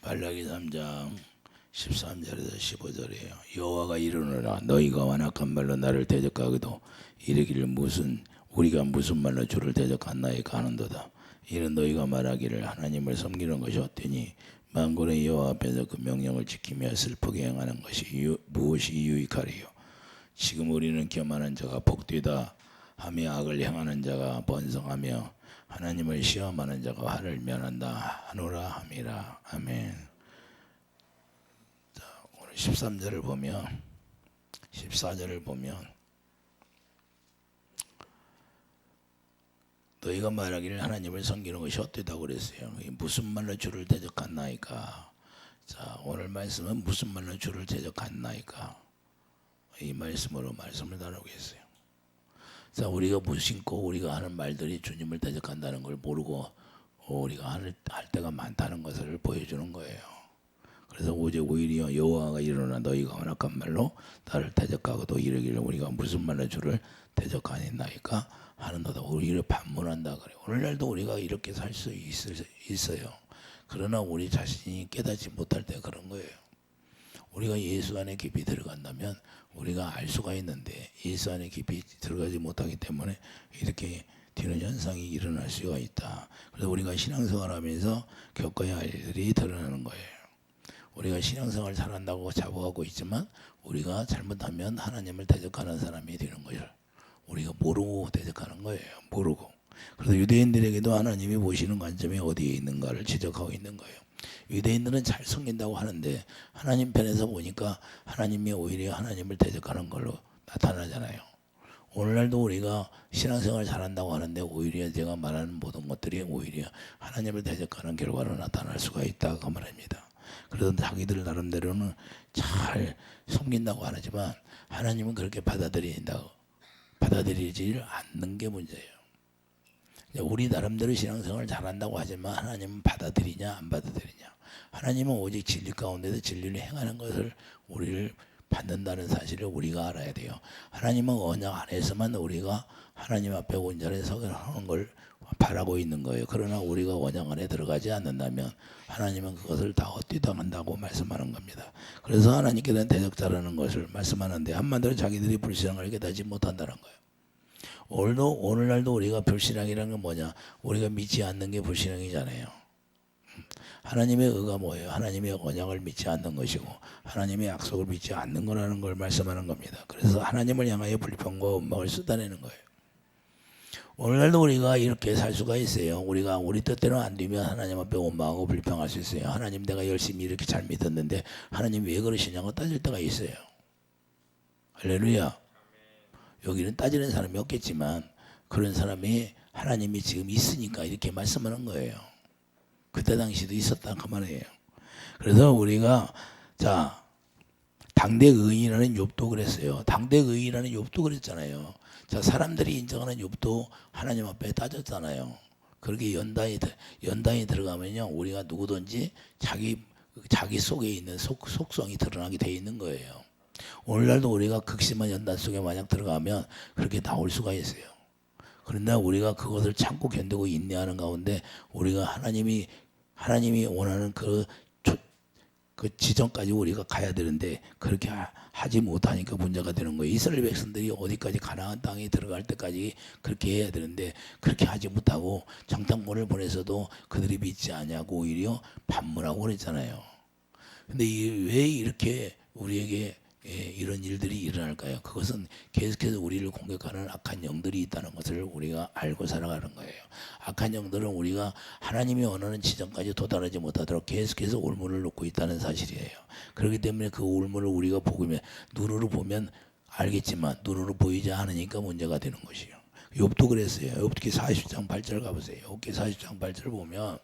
말라기 3장 13절에서 15절이에요. 여호와가 이르노라 너희가 완악한 말로 나를 대적하기도 이르기를 우리가 무슨 말로 주를 대적하나이까 하는도다. 이는 너희가 말하기를 하나님을 섬기는 것이 어때니 만군의 여호와 앞에서 그 명령을 지키며 슬프게 행하는 것이 무엇이 유익하리요. 지금 우리는 교만한 자가 복되다 하며 악을 행하는 자가 번성하며 하나님을 시험하는 자가 화를 면한다 하노라 함이라. 아멘. 자, 오늘 13절을 보면 14절을 보면 너희가 말하기를 하나님을 섬기는 것이 헛되다고 그랬어요. 무슨 말로 주를 대적하나이까. 자, 오늘 말씀은 무슨 말로 주를 대적하나이까. 이 말씀으로 말씀을 나누겠어요. 자, 우리가 무심코 우리가 하는 말들이 주님을 대적한다는 걸 모르고 우리가 할 때가 많다는 것을 보여주는 거예요. 그래서 오히려 여호와가 이르노라 너희가 완악한 말로 나를 대적하고도 이르기를 우리가 무슨 말로 주를 대적하나이까 하는도다. 우리를 반문한다 그래. 오늘날도 우리가 이렇게 살 수 있어요. 그러나 우리 자신이 깨닫지 못할 때 그런 거예요. 우리가 예수 안에 깊이 들어간다면 우리가 알 수가 있는데 예수 안에 깊이 들어가지 못하기 때문에 이렇게 뒤는 현상이 일어날 수가 있다. 그래서 우리가 신앙생활 하면서 겪어야 할 일들이 드러나는 거예요. 우리가 신앙생활 잘한다고 자부하고 있지만 우리가 잘못하면 하나님을 대적하는 사람이 되는 거예요. 우리가 모르고 대적하는 거예요. 모르고. 그래서 유대인들에게도 하나님이 보시는 관점이 어디에 있는가를 지적하고 있는 거예요. 유대인들은 잘 섬긴다고 하는데 하나님 편에서 보니까 하나님이 오히려 하나님을 대적하는 걸로 나타나잖아요. 오늘날도 우리가 신앙생활 잘한다고 하는데 오히려 제가 말하는 모든 것들이 오히려 하나님을 대적하는 결과로 나타날 수가 있다고 말합니다. 그래서 자기들 나름대로는 잘 섬긴다고 하지만 하나님은 그렇게 받아들이지 않는 게 문제예요. 우리 나름대로 신앙생활을 잘한다고 하지만 하나님은 받아들이냐 안 받아들이냐. 하나님은 오직 진리 가운데서 진리를 행하는 것을 우리를 받는다는 사실을 우리가 알아야 돼요. 하나님은 언약 안에서만 우리가 하나님 앞에 온전히 서는 걸 바라고 있는 거예요. 그러나 우리가 언약 안에 들어가지 않는다면 하나님은 그것을 다 헛되당한다고 말씀하는 겁니다. 그래서 하나님께는 대적자라는 것을 말씀하는데 한마디로 자기들이 불신앙을 깨닫지 못한다는 거예요. 오늘날도 우리가 불신앙이라는 건 뭐냐? 우리가 믿지 않는 게 불신앙이잖아요. 하나님의 의가 뭐예요? 하나님의 언약을 믿지 않는 것이고 하나님의 약속을 믿지 않는 거라는 걸 말씀하는 겁니다. 그래서 하나님을 향하여 불평과 원망을 쏟아내는 거예요. 오늘날도 우리가 이렇게 살 수가 있어요. 우리가 우리 뜻대로 안 되면 하나님 앞에 원망하고 불평할 수 있어요. 하나님 내가 열심히 이렇게 잘 믿었는데 하나님 왜 그러시냐고 따질 때가 있어요. 할렐루야. 여기는 따지는 사람이 없겠지만 그런 사람이 하나님이 지금 있으니까 이렇게 말씀하는 거예요. 그때 당시도 있었다 그 말이에요. 그래서 우리가 자 당대 의인이라는 욥도 그랬어요. 당대 의인이라는 욥도 그랬잖아요. 자 사람들이 인정하는 욥도 하나님 앞에 따졌잖아요. 그렇게 연단이 들어가면요 우리가 누구든지 자기 속에 있는 속성이 드러나게 돼 있는 거예요. 오늘날도 우리가 극심한 연단 속에 만약 들어가면 그렇게 나올 수가 있어요. 그러나 우리가 그것을 참고 견디고 인내하는 가운데 우리가 하나님이 원하는 그 지점까지 우리가 가야 되는데 그렇게 하지 못하니까 문제가 되는 거예요. 이스라엘 백성들이 어디까지 가나안 땅에 들어갈 때까지 그렇게 해야 되는데 그렇게 하지 못하고 정탐꾼을 보내서도 그들이 믿지 않냐고 오히려 반문하고 그랬잖아요. 근데 왜 이렇게 우리에게 이런 일들이 일어날까요? 그것은 계속해서 우리를 공격하는 악한 영들이 있다는 것을 우리가 알고 살아가는 거예요. 악한 영들은 우리가 하나님이 원하는 지점까지 도달하지 못하도록 계속해서 올무를 놓고 있다는 사실이에요. 그렇기 때문에 그 올무를 우리가 눈으로 보면 알겠지만 눈으로 보이지 않으니까 문제가 되는 것이에요. 욥도 그랬어요. 욥기 40장 8절 가보세요. 욥기 40장 8절 보면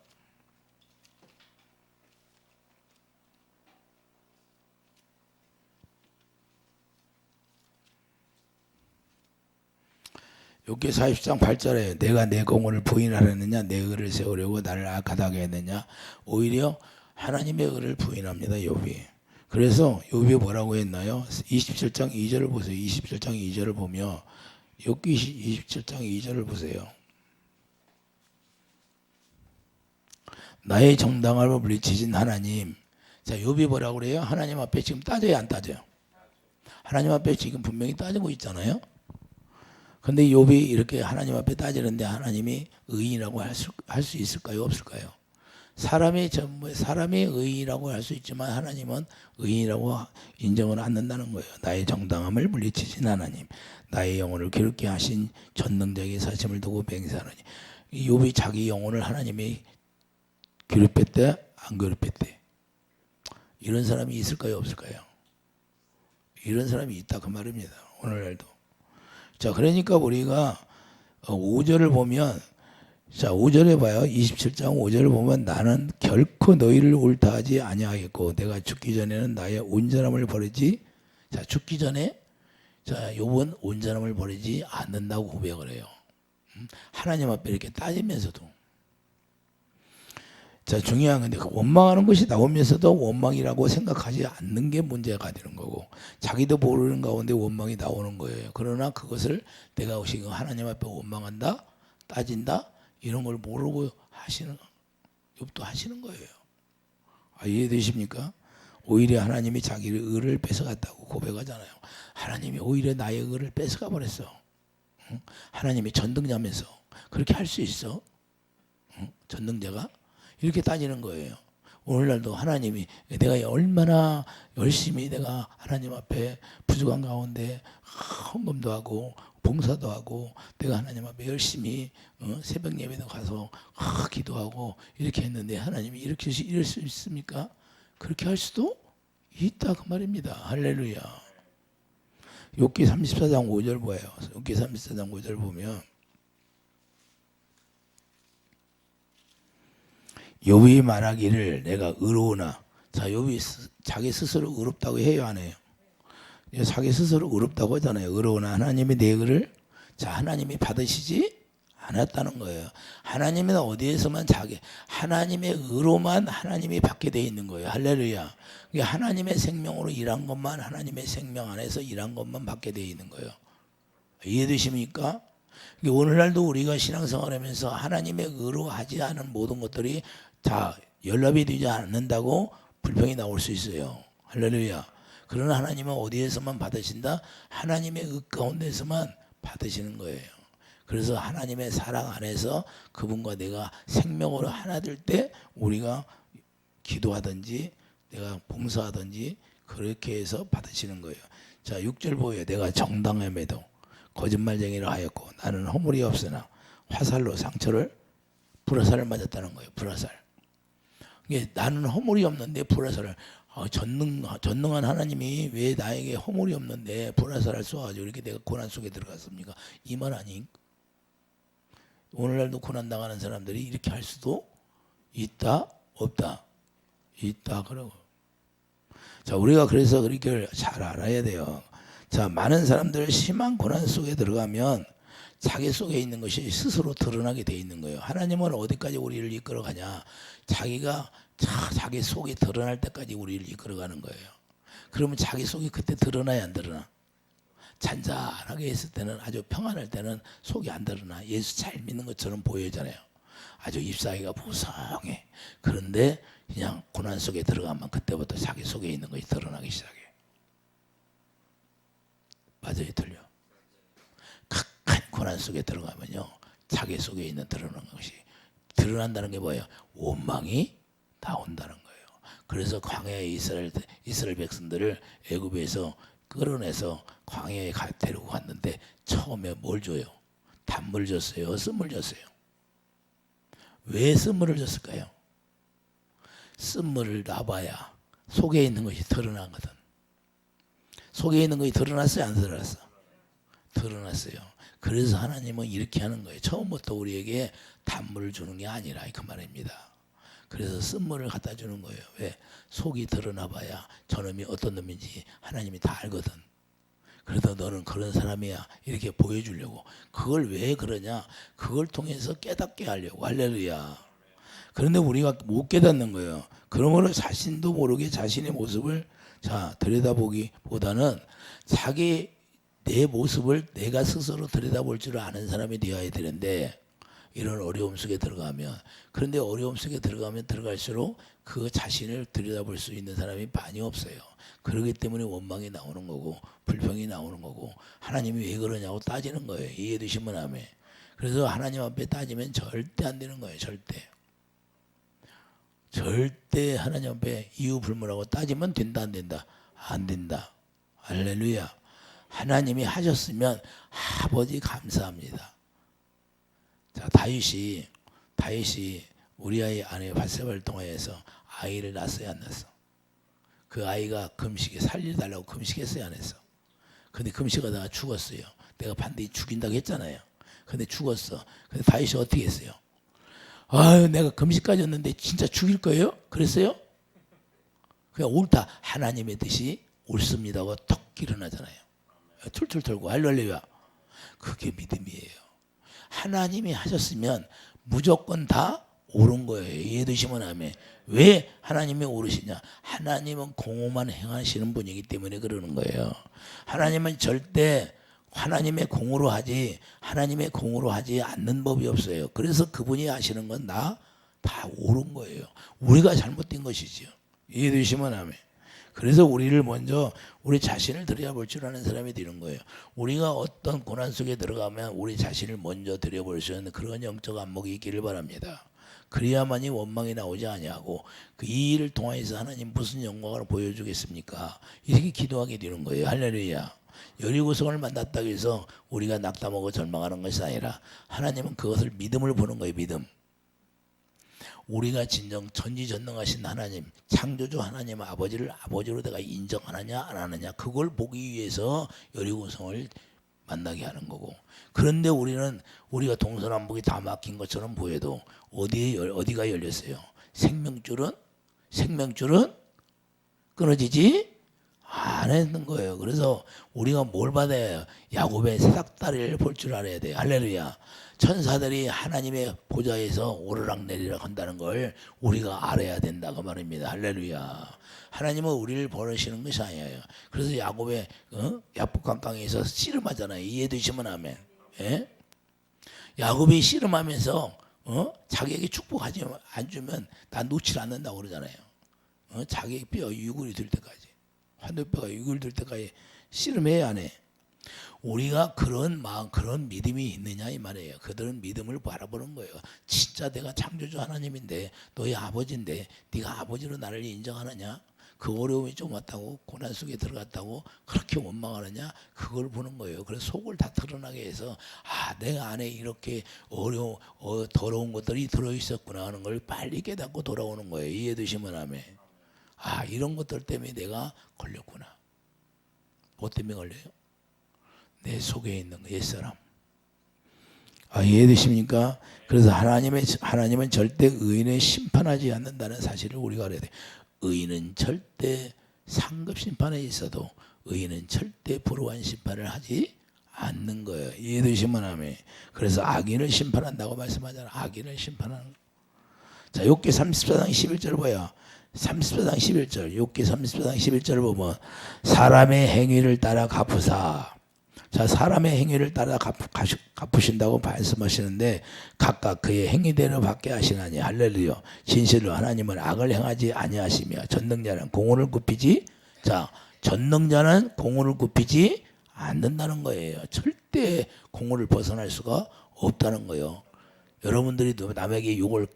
욥기 40장 8절에 내가 내 공의를 부인하려느냐 내 의를 세우려고 나를 악하다게 했느냐. 오히려 하나님의 의를 부인합니다. 욥이. 그래서 욥이 뭐라고 했나요? 27장 2절을 보세요. 27장 2절을 보면 욥기 27장 2절을 보세요. 나의 정당함을 물리치신 하나님. 자, 욥이 뭐라고 그래요? 하나님 앞에 지금 따져야 안 따져요? 하나님 앞에 지금 분명히 따지고 있잖아요. 근데 욥이 이렇게 하나님 앞에 따지는데 하나님이 의인이라고 할 수 있을까요? 없을까요? 사람이 의인이라고 할 수 있지만 하나님은 의인이라고 인정을 않는다는 거예요. 나의 정당함을 물리치신 하나님, 나의 영혼을 괴롭게 하신 전능자의 사심을 두고 맹세하느니. 욥이 자기 영혼을 하나님이 괴롭혔대? 안 괴롭혔대? 이런 사람이 있을까요? 없을까요? 이런 사람이 있다 그 말입니다. 오늘날도. 자, 그러니까 우리가 5절을 보면, 자, 5절에 봐요. 27장 5절을 보면 나는 결코 너희를 옳다하지 아니하겠고 내가 죽기 전에는 나의 온전함을 버리지. 자, 죽기 전에 자, 욥은 온전함을 버리지 않는다고 고백을 해요. 하나님 앞에 이렇게 따지면서도. 자, 중요한 건데 원망하는 것이 나오면서도 원망이라고 생각하지 않는 게 문제가 되는 거고, 자기도 모르는 가운데 원망이 나오는 거예요. 그러나 그것을 내가 지금 하나님 앞에 원망한다, 따진다, 이런 걸 모르고 하시는, 욥도 하시는 거예요. 이해되십니까? 오히려 하나님이 자기의 의를 뺏어갔다고 고백하잖아요. 하나님이 오히려 나의 의를 뺏어가 버렸어. 하나님이 전능자면서 그렇게 할 수 있어? 전능자가? 이렇게 따지는 거예요. 오늘날도 하나님이 내가 얼마나 열심히 내가 하나님 앞에 부족한 가운데 헌금도 하고 봉사도 하고 내가 하나님 앞에 열심히 새벽 예배도 가서 기도하고 이렇게 했는데 하나님이 이렇게 이럴 수 있습니까? 그렇게 할 수도 있다 그 말입니다. 할렐루야. 욥기 34장 5절 보여요. 욥기 34장 5절 보면 욥이 말하기를 내가 의로우나. 자, 욥이 자기 스스로 의롭다고 해요, 안 해요? 자기 스스로 의롭다고 하잖아요. 의로우나 하나님이 내 의를, 자, 하나님이 받으시지 않았다는 거예요. 하나님은 어디에서만 하나님의 의로만 하나님이 받게 돼 있는 거예요. 할렐루야. 하나님의 생명으로 일한 것만, 하나님의 생명 안에서 일한 것만 받게 돼 있는 거예요. 이해되십니까? 오늘날도 우리가 신앙생활하면서 하나님의 의로 하지 않은 모든 것들이 다 연락이 되지 않는다고 불평이 나올 수 있어요. 할렐루야. 그러나 하나님은 어디에서만 받으신다? 하나님의 의 가운데서만 받으시는 거예요. 그래서 하나님의 사랑 안에서 그분과 내가 생명으로 하나 될 때 우리가 기도하든지 내가 봉사하든지 그렇게 해서 받으시는 거예요. 자, 6절 보여요. 내가 정당함에도 거짓말쟁이를 하였고 나는 허물이 없으나 화살로 상처를 불화살을 맞았다는 거예요. 불화살. 이게 나는 허물이 없는데 불화살을, 전능한 하나님이 왜 나에게 허물이 없는데 불화살을 쏘아가지고 이렇게 내가 고난 속에 들어갔습니까? 이 말 아니? 오늘날도 고난 당하는 사람들이 이렇게 할 수도 있다 없다? 있다 그러고. 자, 우리가 그래서 그렇게 잘 알아야 돼요. 자, 많은 사람들 심한 고난 속에 들어가면 자기 속에 있는 것이 스스로 드러나게 돼 있는 거예요. 하나님은 어디까지 우리를 이끌어가냐? 자기가 자기 속이 드러날 때까지 우리를 이끌어가는 거예요. 그러면 자기 속이 그때 드러나야 안 드러나? 잔잔하게 있을 때는, 아주 평안할 때는 속이 안 드러나. 예수 잘 믿는 것처럼 보여잖아요. 아주 잎사귀가 보송해. 그런데 그냥 고난 속에 들어가면 그때부터 자기 속에 있는 것이 드러나기 시작해. 맞아요, 틀려? 극한 고난 속에 들어가면요, 자기 속에 있는 드러나는 것이 드러난다는 게 뭐예요? 원망이 나온다는 거예요. 그래서 광야에 이스라엘 백성들을 애굽에서 끌어내서 광야에 데리고 갔는데 처음에 뭘 줘요? 단물 줬어요? 쓴물 줬어요? 왜 쓴물을 줬을까요? 쓴물을 놔봐야 속에 있는 것이 드러나거든. 속에 있는 것이 드러났어요? 안 드러났어? 드러났어요. 그래서 하나님은 이렇게 하는 거예요. 처음부터 우리에게 단물을 주는 게 아니라 그 말입니다. 그래서 쓴물을 갖다 주는 거예요. 왜? 속이 드러나봐야 저놈이 어떤 놈인지 하나님이 다 알거든. 그래서 너는 그런 사람이야 이렇게 보여주려고. 그걸 왜 그러냐? 그걸 통해서 깨닫게 하려고. 할렐루야. 그런데 우리가 못 깨닫는 거예요. 그러므로 자신도 모르게 자신의 모습을 들여다보기보다는 내 모습을 내가 스스로 들여다볼 줄 아는 사람이 되어야 되는데, 이런 어려움 속에 들어가면. 그런데 어려움 속에 들어가면 들어갈수록 그 자신을 들여다볼 수 있는 사람이 많이 없어요. 그렇기 때문에 원망이 나오는 거고 불평이 나오는 거고 하나님이 왜 그러냐고 따지는 거예요. 이해되시면 아멘. 그래서 하나님 앞에 따지면 절대 안 되는 거예요. 절대 하나님 앞에 이유 불문하고 따지면 된다 안 된다? 안 된다. 할렐루야. 하나님이 하셨으면 아버지 감사합니다. 자, 다윗이 우리아의 아내 밧세바를 통하여서 아이를 낳았어요, 안 낳았어? 그 아이가 금식에 살려달라고 금식했어요, 안 했어? 근데 금식하다가 죽었어요. 내가 반드시 죽인다고 했잖아요. 근데 죽었어. 근데 다윗이 어떻게 했어요? 아유, 내가 금식까지 했는데 진짜 죽일 거예요? 그랬어요? 그냥 옳다. 하나님의 뜻이 옳습니다 하고 턱 일어나잖아요. 툴툴 털고 할렐루야. 그게 믿음이에요. 하나님이 하셨으면 무조건 다 옳은 거예요. 이해되시면 아멘. 왜 하나님이 옳으시냐? 하나님은 공의만 행하시는 분이기 때문에 그러는 거예요. 하나님은 절대 하나님의 공으로 하지 않는 법이 없어요. 그래서 그분이 하시는 건 다 옳은 거예요. 우리가 잘못된 것이지요. 이해되시면 아멘. 그래서 우리를 먼저 우리 자신을 들여다볼 줄 아는 사람이 되는 거예요. 우리가 어떤 고난 속에 들어가면 우리 자신을 먼저 들여볼 수 있는 그런 영적 안목이 있기를 바랍니다. 그래야만이 원망이 나오지 아니하고 이 일을 통해서 하나님 무슨 영광을 보여주겠습니까? 이렇게 기도하게 되는 거예요. 할렐루야. 여리고성을 만났다고 해서 우리가 낙담하고 절망하는 것이 아니라 하나님은 그것을 믿음을 보는 거예요. 믿음. 우리가 진정 전지전능하신 하나님, 창조주 하나님 아버지를 아버지로 내가 인정하느냐 안 하느냐 그걸 보기 위해서 여리고성을 만나게 하는 거고. 그런데 우리가 동서남북이 다 막힌 것처럼 보여도 어디가 열렸어요? 생명줄은 끊어지지 않는 거예요. 그래서 우리가 뭘 받아야 야곱의 새싹다리를 볼 줄 알아야 돼요. 할렐루야. 천사들이 하나님의 보좌에서 오르락내리락 한다는 걸 우리가 알아야 된다고 말입니다. 할렐루야. 하나님은 우리를 버리시는 것이 아니에요. 그래서 야곱의 야복강강에서 씨름하잖아요. 이해되시면 아멘. 예? 야곱이 씨름하면서 자기에게 축복하지 안 주면 나 놓지 않는다고 그러잖아요. 자기의 뼈 유골이 될 때까지, 환도뼈가 유골 될 때까지 씨름해야 안 해. 우리가 그런 마음, 그런 믿음이 있느냐 이 말이에요. 그들은 믿음을 바라보는 거예요. 진짜 내가 창조주 하나님인데, 너희 아버지인데 네가 아버지로 나를 인정하느냐? 그 어려움이 좀 왔다고, 고난 속에 들어갔다고 그렇게 원망하느냐? 그걸 보는 거예요. 그래서 속을 다 드러나게 해서 내가 안에 이렇게 더러운 것들이 들어있었구나 하는 걸 빨리 깨닫고 돌아오는 거예요. 이해되시면 아멘. 이런 것들 때문에 내가 걸렸구나. 뭐 때문에 걸려요? 내 속에 있는 옛사람. 이해되십니까? 그래서 하나님은 절대 의인을 심판하지 않는다는 사실을 우리가 알아야 돼. 의인은 절대 상급 심판에 있어도 의인은 절대 불우한 심판을 하지 않는 거예요. 이해되시면 아멘. 그래서 악인을 심판한다고 말씀하잖아요. 악인을 심판하는 거. 자, 욥기 34장 11절 봐요. 34장 11절. 욥기 34장 11절 보면 사람의 행위를 따라 갚으사. 자, 사람의 행위를 따라 갚으신다고 말씀하시는데 각각 그의 행위대로 받게 하시나니. 할렐루야. 진실로 하나님은 악을 행하지 아니하시며 전능자는 공의를 굽히지. 자, 전능자는 공의를 굽히지 않는다는 거예요. 절대 공의를 벗어날 수가 없다는 거예요. 여러분들이 남에게 욕을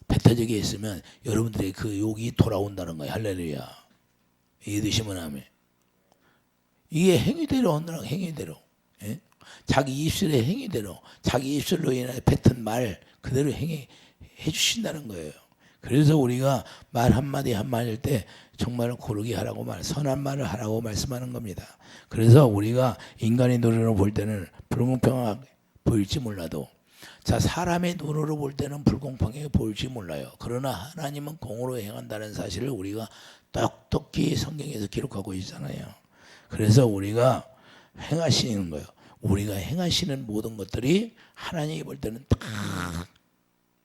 뱉어지게 했으면 여러분들의 그 욕이 돌아온다는 거예요. 할렐루야. 이해되시면 아멘. 이게 행위대로 한다는 행위대로. 예? 자기 입술의 행위대로, 자기 입술로 인해 뱉은 말 그대로 행해 주신다는 거예요. 그래서 우리가 말 한마디 한마디일 때 정말 고르게 하라고 선한 말을 하라고 말씀하는 겁니다. 그래서 우리가 인간의 눈으로 볼 때는 불공평하게 보일지 몰라도, 자, 사람의 눈으로 볼 때는 불공평하게 보일지 몰라요. 그러나 하나님은 공으로 행한다는 사실을 우리가 똑똑히 성경에서 기록하고 있잖아요. 그래서 우리가 행하시는 거예요. 우리가 행하시는 모든 것들이 하나님이 볼 때는 다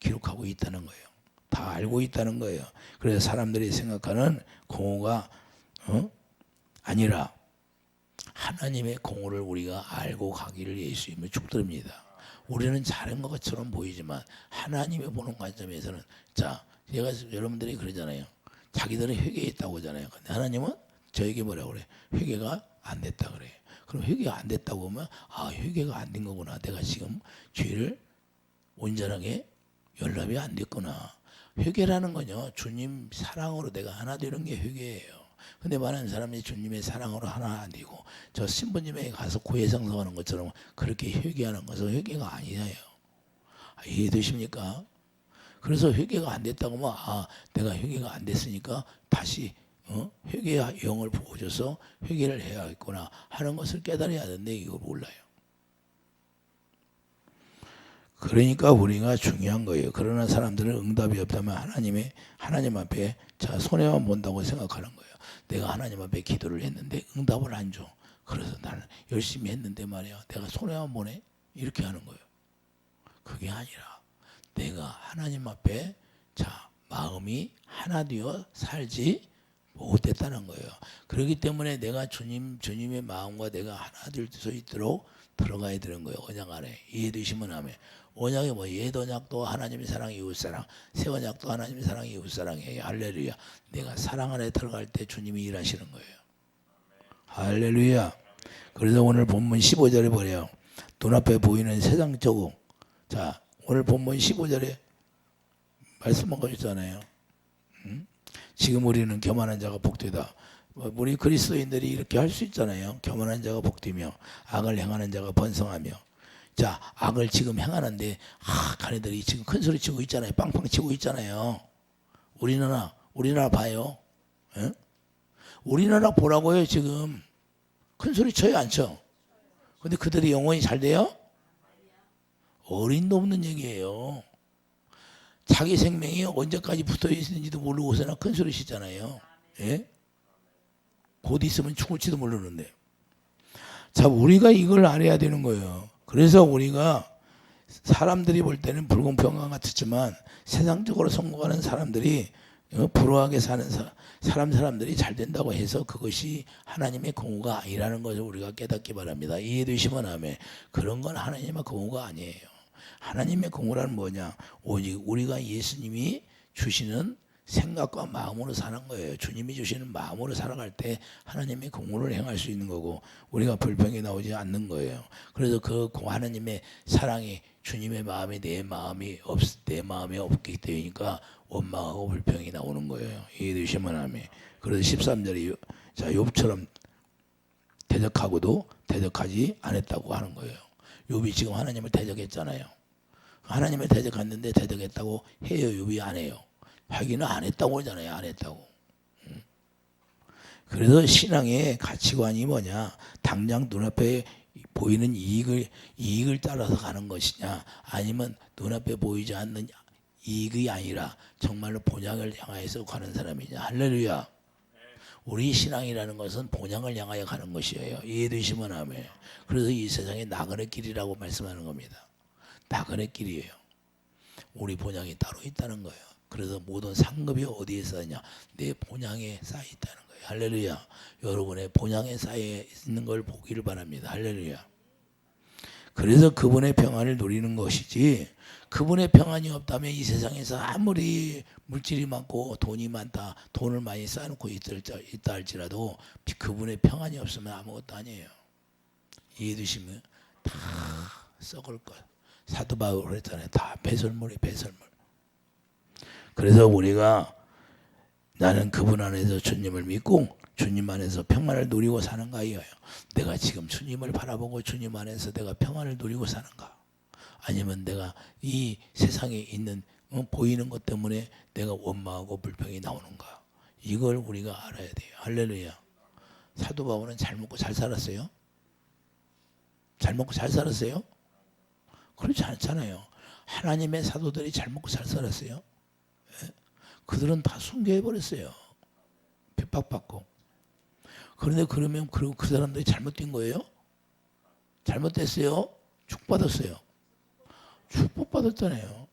기록하고 있다는 거예요. 다 알고 있다는 거예요. 그래서 사람들이 생각하는 공의가 아니라 하나님의 공의를 우리가 알고 가기를 예수님을 축드립니다. 우리는 잘한 것처럼 보이지만 하나님이 보는 관점에서는 자, 제가 여러분들이 그러잖아요. 자기들은 회개했다고 하잖아요. 근데 하나님은 저에게 뭐라고 그래? 회개가 안 됐다 그래요. 그럼 회개가 안 됐다고 하면 아, 회개가 안 된 거구나. 내가 지금 죄를 온전하게 연락이 안 됐구나. 회개라는 건요, 주님 사랑으로 내가 하나 되는 게 회개예요. 근데 많은 사람이 주님의 사랑으로 하나 안 되고 저 신부님에게 가서 고해성사하는 것처럼 그렇게 회개하는 것은 회개가 아니에요. 이해되십니까? 그래서 회개가 안 됐다고 하면 아, 내가 회개가 안 됐으니까 다시 회개의 영을 부어줘서 회개를 해야겠구나 하는 것을 깨달아야 하는데 이걸 몰라요. 그러니까 우리가 중요한 거예요. 그러나 사람들은 응답이 없다면 하나님 앞에 자 손해만 본다고 생각하는 거예요. 내가 하나님 앞에 기도를 했는데 응답을 안 줘. 그래서 나는 열심히 했는데 말이야. 내가 손해만 보네. 이렇게 하는 거예요. 그게 아니라 내가 하나님 앞에 자 마음이 하나 되어 살지 못했다는 거예요. 그렇기 때문에 내가 주님의 마음과 내가 하나 될 수 있도록 들어가야 되는 거예요. 언약 안에 이해되시면 하면 언약이 뭐 옛 언약도 하나님의 사랑 이웃사랑 새 언약도 하나님의 사랑 이웃사랑이에요. 할렐루야. 내가 사랑 안에 들어갈 때 주님이 일하시는 거예요. 할렐루야. 그래서 오늘 본문 15절에 보래요. 눈앞에 보이는 세상적으로 자 오늘 본문 15절에 말씀하고 있잖아요. 지금 우리는 교만한 자가 복되다. 우리 그리스도인들이 이렇게 할 수 있잖아요. 교만한 자가 복되며 악을 행하는 자가 번성하며 자 악을 지금 행하는데 자네들이 지금 큰 소리 치고 있잖아요. 빵빵 치고 있잖아요. 우리나라 봐요. 에? 우리나라 보라고요. 지금 큰 소리 쳐요 안 쳐? 근데 그들이 영원히 잘 돼요? 어림도 없는 얘기예요. 자기 생명이 언제까지 붙어 있는지도 모르고서나 큰 소리 치잖아요. 예? 곧 있으면 죽을지도 모르는데. 자, 우리가 이걸 알아야 되는 거예요. 그래서 우리가 사람들이 볼 때는 불공평한 같았지만 세상적으로 성공하는 사람들이 불우하게 사는 사람들이 잘 된다고 해서 그것이 하나님의 공의가 아니라는 것을 우리가 깨닫기 바랍니다. 이해되시면 하면 그런 건 하나님의 공의가 아니에요. 하나님의 공의란 뭐냐? 오직 우리가 예수님이 주시는 생각과 마음으로 사는 거예요. 주님이 주시는 마음으로 살아갈 때 하나님의 공의를 행할 수 있는 거고 우리가 불평이 나오지 않는 거예요. 그래서 그 하나님의 사랑이 주님의 마음이 내 마음에 없기 때문이니까 원망하고 불평이 나오는 거예요. 이해되시면 하면. 그래서 13절이 자 욥처럼 대적하고도 대적하지 않았다고 하는 거예요. 욥이 지금 하나님을 대적했잖아요. 하나님을 대적했는데 대적했다고 해요. 욥이 안 해요. 자기는 안 했다고 하잖아요. 안 했다고. 그래서 신앙의 가치관이 뭐냐? 당장 눈앞에 보이는 이익을 따라서 가는 것이냐? 아니면 눈앞에 보이지 않는 이익이 아니라 정말로 본향을 향하여서 가는 사람이냐? 할렐루야. 우리 신앙이라는 것은 본향을 향하여 가는 것이에요. 이해되시면 하면. 그래서 이 세상에 나그네 길이라고 말씀하는 겁니다. 나그네 길이에요. 우리 본향이 따로 있다는 거예요. 그래서 모든 상급이 어디에 쌓이냐? 내 본향에 쌓여 있다는 거예요. 할렐루야. 여러분의 본향에 쌓여 있는 걸 보기를 바랍니다. 할렐루야. 그래서 그분의 평안을 누리는 것이지 그분의 평안이 없다면 이 세상에서 아무리 물질이 많고 돈이 많다, 돈을 많이 쌓아놓고 있다 할지라도 그분의 평안이 없으면 아무것도 아니에요. 이해되시면 다 썩을 거예요. 사도 바울이 했잖아요. 다 배설물이 배설물. 그래서 우리가 나는 그분 안에서 주님을 믿고 주님 안에서 평안을 누리고 사는가 이거예요. 내가 지금 주님을 바라보고 주님 안에서 내가 평안을 누리고 사는가? 아니면 내가 이 세상에 있는 보이는 것 때문에 내가 원망하고 불평이 나오는가? 이걸 우리가 알아야 돼요. 할렐루야. 사도 바울은 잘 먹고 잘 살았어요? 잘 먹고 잘 살았어요? 그렇지 않잖아요. 하나님의 사도들이 잘 먹고 잘 살았어요? 그들은 다 순교해버렸어요. 핍박받고. 그런데 그러면 그 사람들이 잘못된 거예요? 잘못됐어요? 축복받았어요. 축복받았잖아요.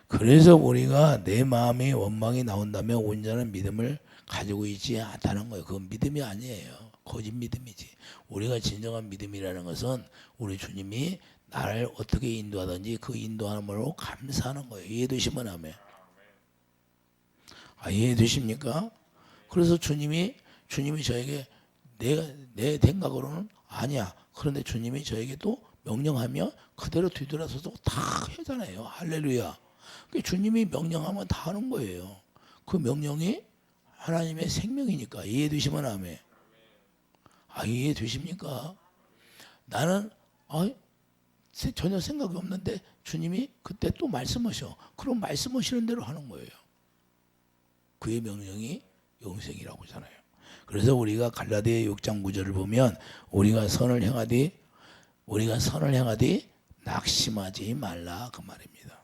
그래서 우리가 내 마음에 원망이 나온다면 온전한 믿음을 가지고 있지 않다는 거예요. 그건 믿음이 아니에요. 거짓 믿음이지. 우리가 진정한 믿음이라는 것은 우리 주님이 나를 어떻게 인도하든지 그 인도함으로 감사하는 거예요. 이해되시면 아멘. 이해되십니까? 그래서 주님이 저에게 내 생각으로는 아니야. 그런데 주님이 저에게 또 명령하면 그대로 뒤돌아서서 다 하잖아요. 할렐루야. 주님이 명령하면 다 하는 거예요. 그 명령이 하나님의 생명이니까. 이해되시면 아멘. 이해되십니까? 나는 전혀 생각이 없는데 주님이 그때 또 말씀하셔. 그럼 말씀하시는 대로 하는 거예요. 그의 명령이 영생이라고 하잖아요. 그래서 우리가 갈라디아 6장 9절을 보면 우리가 선을 행하되 낙심하지 말라 그 말입니다.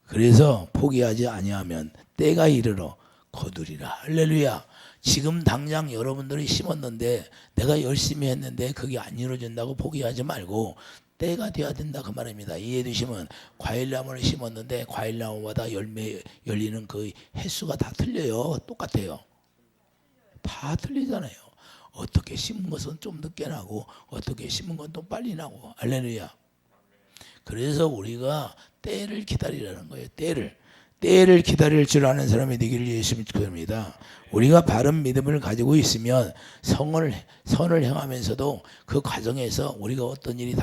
그래서 포기하지 아니하면 때가 이르러 거두리라. 할렐루야. 지금 당장 여러분들이 심었는데 내가 열심히 했는데 그게 안 이루어진다고 포기하지 말고 때가 되어야 된다 그 말입니다. 이해되시면 과일나무를 심었는데 과일나무마다 열매 열리는 그 횟수가 다 틀려요. 똑같아요. 다 틀리잖아요. 어떻게 심은 것은 좀 늦게 나고 어떻게 심은 건 또 빨리 나고. 할렐루야. 그래서 우리가 때를 기다리라는 거예요. 때를 기다릴 줄 아는 사람이 되기를 예수님이 축원합니다. 우리가 바른 믿음을 가지고 있으면 선을 행하면서도 그 과정에서 우리가 어떤 일이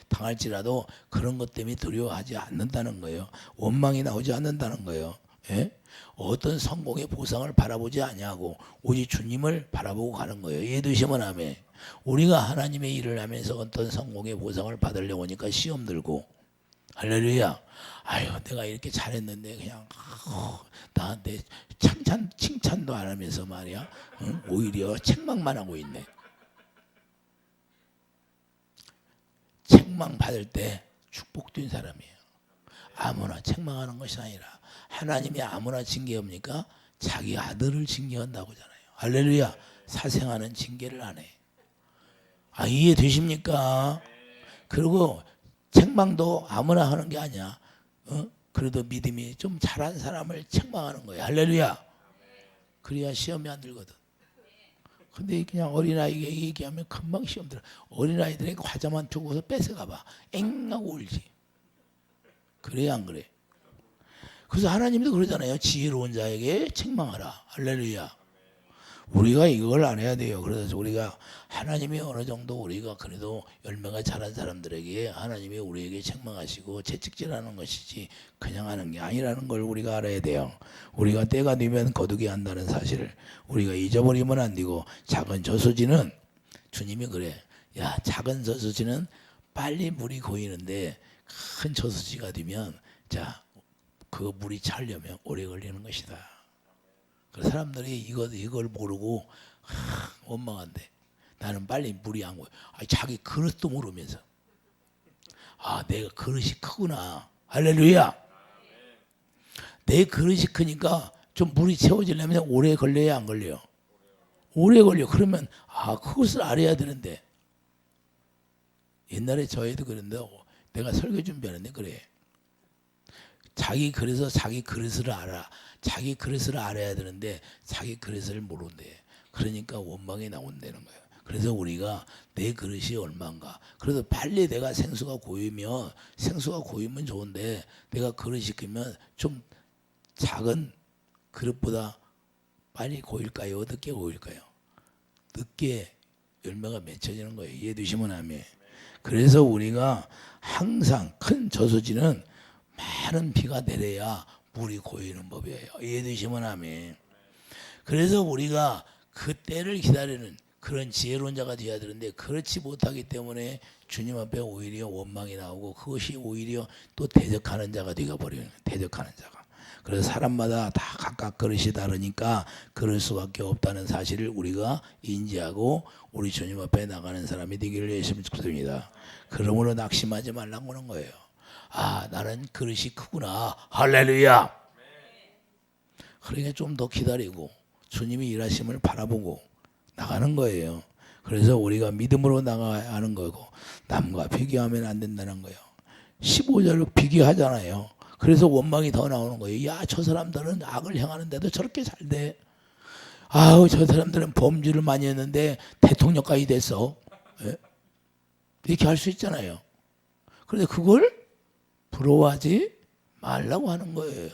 당할지라도 그런 것 때문에 두려워하지 않는다는 거예요. 원망이 나오지 않는다는 거예요. 예? 어떤 성공의 보상을 바라보지 아니하고 오직 주님을 바라보고 가는 거예요. 이해되시면 아멘. 우리가 하나님의 일을 하면서 어떤 성공의 보상을 받으려고 하니까 시험 들고 할렐루야. 내가 이렇게 잘했는데 그냥 나한테 칭찬도 안 하면서 말이야. 오히려 책망만 하고 있네. 책망 받을 때 축복된 사람이에요. 아무나 책망하는 것이 아니라 하나님이 아무나 징계합니까? 자기 아들을 징계한다고 하잖아요. 할렐루야. 사생하는 징계를 안 해. 이해되십니까? 그리고 책망도 아무나 하는 게 아니야. 그래도 믿음이 좀 잘한 사람을 책망하는 거야. 할렐루야. 그래야 시험이 안 들거든. 근데 그냥 어린아이에게 얘기하면 금방 시험 들어. 어린아이들에게 과자만 주고서 뺏어가봐. 엥 하고 울지. 그래 안 그래? 그래서 하나님도 그러잖아요. 지혜로운 자에게 책망하라. 할렐루야. 우리가 이걸 안 해야 돼요. 그래서 우리가 하나님이 어느 정도 우리가 그래도 열매가 자란 사람들에게 하나님이 우리에게 책망하시고 채찍질하는 것이지 그냥 하는 게 아니라는 걸 우리가 알아야 돼요. 우리가 때가 되면 거두게 한다는 사실을 우리가 잊어버리면 안 되고, 작은 저수지는 주님이 그래. 야, 작은 저수지는 빨리 물이 고이는데 큰 저수지가 되면 그 물이 차려면 오래 걸리는 것이다. 그 사람들이 이걸 모르고 원망한대. 나는 빨리 물이 안 고여. 자기 그릇도 모르면서. 내가 그릇이 크구나. 할렐루야. 내 그릇이 크니까 좀 물이 채워지려면 오래 걸려야 안 걸려요? 오래 걸려. 그러면 그것을 알아야 되는데. 옛날에 저희도 그런데 내가 설교 준비하는데 그래. 그래서 자기 그릇을 알아. 자기 그릇을 알아야 되는데 자기 그릇을 모른대. 그러니까 원망이 나온다는 거예요. 그래서 우리가 내 그릇이 얼마인가. 그래도 빨리 내가 생수가 고이면 좋은데 내가 그릇이 크면 좀 작은 그릇보다 빨리 고일까요? 늦게 고일까요? 늦게 열매가 맺혀지는 거예요. 이해되시면 아멘. 그래서 우리가 항상 큰 저수지는 많은 비가 내려야 물이 고이는 법이에요. 이해되시면 아멘. 그래서 우리가 그 때를 기다리는 그런 지혜로운 자가 되어야 되는데 그렇지 못하기 때문에 주님 앞에 오히려 원망이 나오고 그것이 오히려 또 대적하는 자가 되어버려요. 대적하는 자가. 그래서 사람마다 다 각각 그릇이 다르니까 그럴 수밖에 없다는 사실을 우리가 인지하고 우리 주님 앞에 나가는 사람이 되기를 예수님 축복드립니다. 그러므로 낙심하지 말라고 하는 거예요. 나는 그릇이 크구나. 할렐루야. 그러니까 좀 더 기다리고 주님이 일하심을 바라보고 나가는 거예요. 그래서 우리가 믿음으로 나가야 하는 거고 남과 비교하면 안 된다는 거예요. 15절 비교하잖아요. 그래서 원망이 더 나오는 거예요. 야, 저 사람들은 악을 행하는데도 저렇게 잘 돼. 저 사람들은 범죄를 많이 했는데 대통령까지 됐어. 이렇게 할 수 있잖아요. 그런데 그걸 부러워하지 말라고 하는 거예요.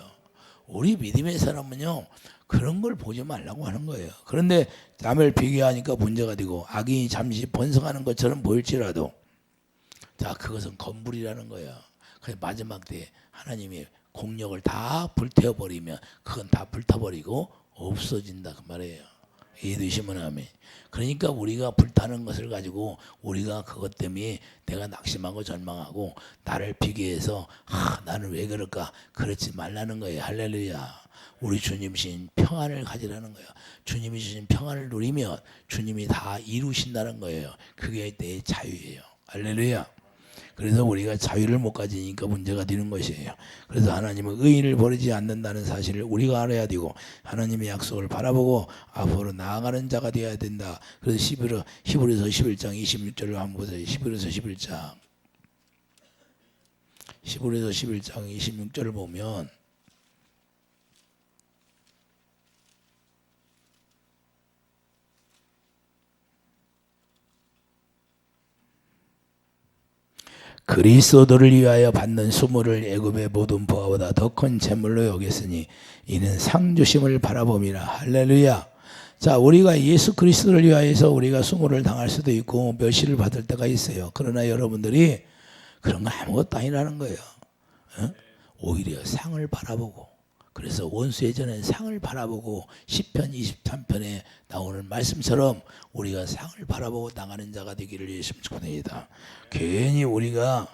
우리 믿음의 사람은요, 그런 걸 보지 말라고 하는 거예요. 그런데 남을 비교하니까 문제가 되고 악인이 잠시 번성하는 것처럼 보일지라도 자, 그것은 건물이라는 거야. 그래서 마지막 때에 하나님이 공력을 다 불태워버리면 그건 다 불타버리고 없어진다 그 말이에요. 이해되시면 아멘. 그러니까 우리가 불타는 것을 가지고 우리가 그것 때문에 내가 낙심하고 절망하고 나를 비교해서 나는 왜 그럴까 그렇지 말라는 거예요. 할렐루야. 우리 주님 주신 평안을 가지라는 거예요. 주님이 주신 평안을 누리면 주님이 다 이루신다는 거예요. 그게 내 자유예요. 할렐루야. 그래서 우리가 자유를 못 가지니까 문제가 되는 것이에요. 그래서 하나님은 의인을 버리지 않는다는 사실을 우리가 알아야 되고 하나님의 약속을 바라보고 앞으로 나아가는 자가 되어야 된다. 그래서 히브리서 11장 26절을 한번 보세요. 히브리서 11장 26절을 보면 그리스도를 위하여 받는 수모를 애굽의 모든 부하보다 더 큰 재물로 여겼으니 이는 상 주심을 바라봄이라. 할렐루야. 자, 우리가 예수 그리스도를 위하여서 우리가 수모를 당할 수도 있고 멸시를 받을 때가 있어요. 그러나 여러분들이 그런 거 아무것도 아니라는 거예요. 오히려 상을 바라보고, 그래서 원수의 전엔 상을 바라보고 시편 23편에 나오는 말씀처럼 우리가 상을 바라보고 나가는 자가 되기를 예수님 축원합니다. 괜히 우리가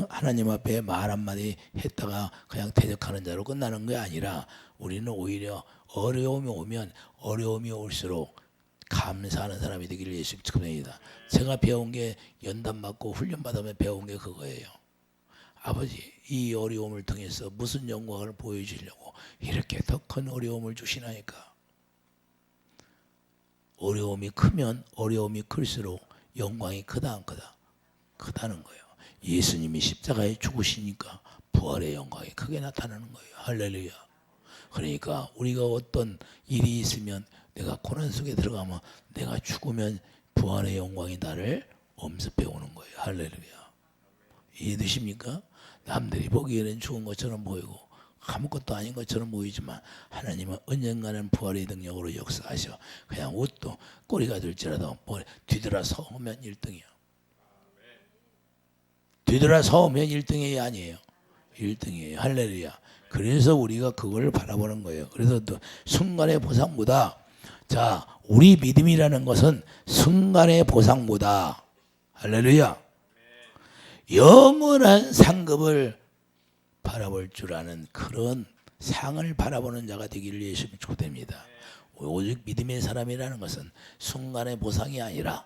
하나님 앞에 말 한마디 했다가 그냥 대적하는 자로 끝나는 게 아니라 우리는 오히려 어려움이 오면 어려움이 올수록 감사하는 사람이 되기를 예수님 축원합니다. 제가 배운 게 연단 받고 훈련 받으면 배운 게 그거예요. 아버지, 이 어려움을 통해서 무슨 영광을 보여주려고 이렇게 더 큰 어려움을 주시나이까. 어려움이 크면 어려움이 클수록 영광이 크다 안 크다? 크다는 거예요. 예수님이 십자가에 죽으시니까 부활의 영광이 크게 나타나는 거예요. 할렐루야. 그러니까 우리가 어떤 일이 있으면 내가 고난 속에 들어가면 내가 죽으면 부활의 영광이 나를 엄습해 오는 거예요. 할렐루야. 이해되십니까? 남들이 보기에는 죽은 것처럼 보이고 아무것도 아닌 것처럼 보이지만 하나님은 언젠가는 부활의 능력으로 역사하셔. 그냥 옷도 꼬리가 될지라도 뒤돌아서 오면 1등이야. 뒤돌아서 오면 1등이 아니에요. 1등이에요. 할렐루야. 그래서 우리가 그걸 바라보는 거예요. 그래서 또 순간의 보상보다, 자, 우리 믿음이라는 것은 순간의 보상보다, 할렐루야, 영원한 상급을 바라볼 줄 아는 그런 상을 바라보는 자가 되기를 예수님 축복합니다. 오직 믿음의 사람이라는 것은 순간의 보상이 아니라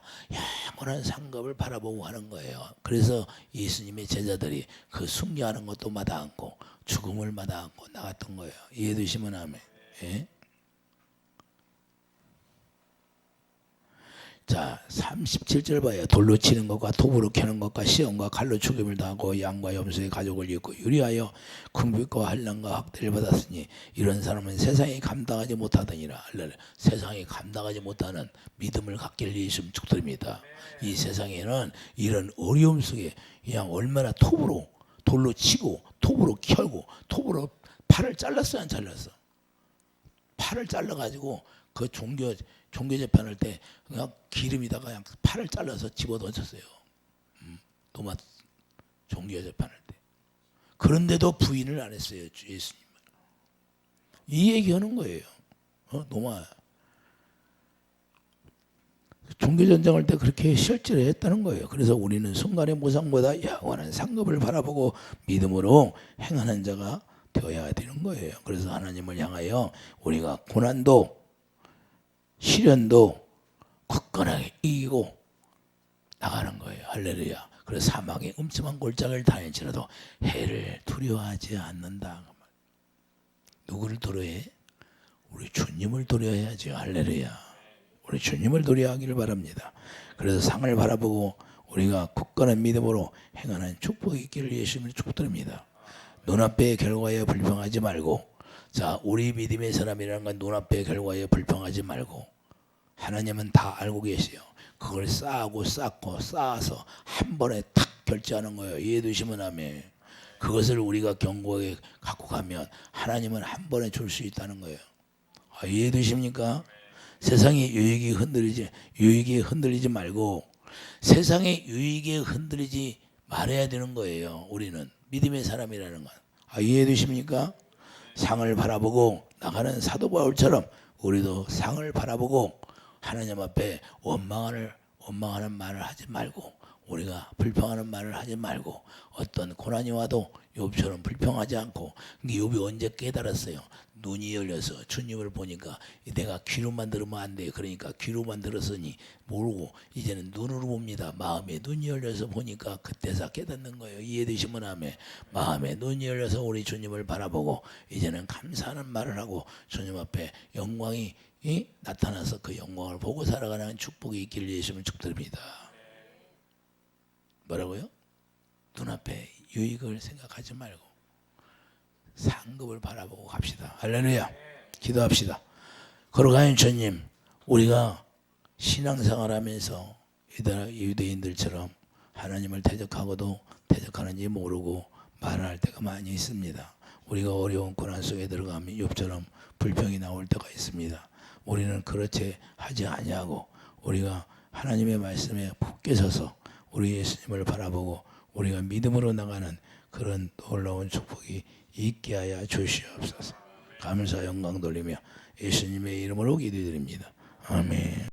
영원한 상급을 바라보고 하는 거예요. 그래서 예수님의 제자들이 그 순교하는 것도 마다 않고 죽음을 마다 않고 나갔던 거예요. 이해되시면 아멘. 예? 자, 37절 봐요. 돌로 치는 것과 톱으로 캐는 것과 시험과 칼로 죽임을 당하고 양과 염소의 가족을 잃고 유리하여 궁핍과 환난과 학대를 받았으니 이런 사람은 세상이 감당하지 못하더니라. 세상이 감당하지 못하는 믿음을 갖기를 예수님 축복드립니다. 이 세상에는 이런 어려움 속에 그냥 얼마나 톱으로 돌로 치고 톱으로 켜고 톱으로 팔을 잘랐어요, 안 잘랐어? 팔을 잘라가지고 그 종교 재판할 때 그냥 기름에다가 그냥 팔을 잘라서 집어 던졌어요. 노마 종교 재판할 때. 그런데도 부인을 안 했어요, 예수님. 이 얘기하는 거예요. 노마 종교 전쟁할 때 그렇게 실제로 했다는 거예요. 그래서 우리는 순간의 보상보다 영원한 상급을 바라보고 믿음으로 행하는 자가 되어야 되는 거예요. 그래서 하나님을 향하여 우리가 고난도 시련도 굳건하게 이기고 나가는 거예요. 할렐루야. 그래서 사망의 음침한 골짜기를 다닐지라도 해를 두려워하지 않는다. 누구를 두려워해? 우리 주님을 두려워해야죠. 할렐루야. 우리 주님을 두려워하기를 바랍니다. 그래서 상을 바라보고 우리가 굳건한 믿음으로 행하는 축복이 있기를 예수님을 축복드립니다. 눈앞의 결과에 불평하지 말고, 자, 우리 믿음의 사람이라는 건 눈앞의 결과에 불평하지 말고 하나님은 다 알고 계세요. 그걸 쌓고 쌓아서 한 번에 탁 결제하는 거예요. 이해되시면 아멘. 그것을 우리가 견고하게 갖고 가면 하나님은 한 번에 줄 수 있다는 거예요. 이해되십니까? 세상의 유익에 흔들리지 말고 세상의 유익에 흔들리지 말아야 되는 거예요. 우리는 믿음의 사람이라는 건. 이해되십니까? 상을 바라보고 나가는 사도 바울처럼 우리도 상을 바라보고 하나님 앞에 원망하는 말을 하지 말고 우리가 불평하는 말을 하지 말고 어떤 고난이 와도 욥처럼 불평하지 않고. 욥이 언제 깨달았어요? 눈이 열려서 주님을 보니까 내가 귀로만 들으면 안 돼. 그러니까 귀로만 들었으니 모르고 이제는 눈으로 봅니다. 마음에 눈이 열려서 보니까 그때서 깨닫는 거예요. 이해되시면 아멘. 마음에 눈이 열려서 우리 주님을 바라보고 이제는 감사하는 말을 하고 주님 앞에 영광이 나타나서 그 영광을 보고 살아가는 축복이 있기를 예수님을 축드립니다. 뭐라고요? 눈앞에 유익을 생각하지 말고 상급을 바라보고 갑시다. 할렐루야. 기도합시다. 거룩하신 주님, 우리가 신앙생활 하면서 유대인들처럼 하나님을 대적하고도 대적하는지 모르고 말할 때가 많이 있습니다. 우리가 어려운 고난 속에 들어가면 욥처럼 불평이 나올 때가 있습니다. 우리는 그렇게 하지 아니하고 우리가 하나님의 말씀에 굳게 서서 우리 예수님을 바라보고 우리가 믿음으로 나가는 그런 놀라운 축복이 있게 하여 주시옵소서. 감사 영광 돌리며 예수님의 이름으로 기도드립니다. 아멘.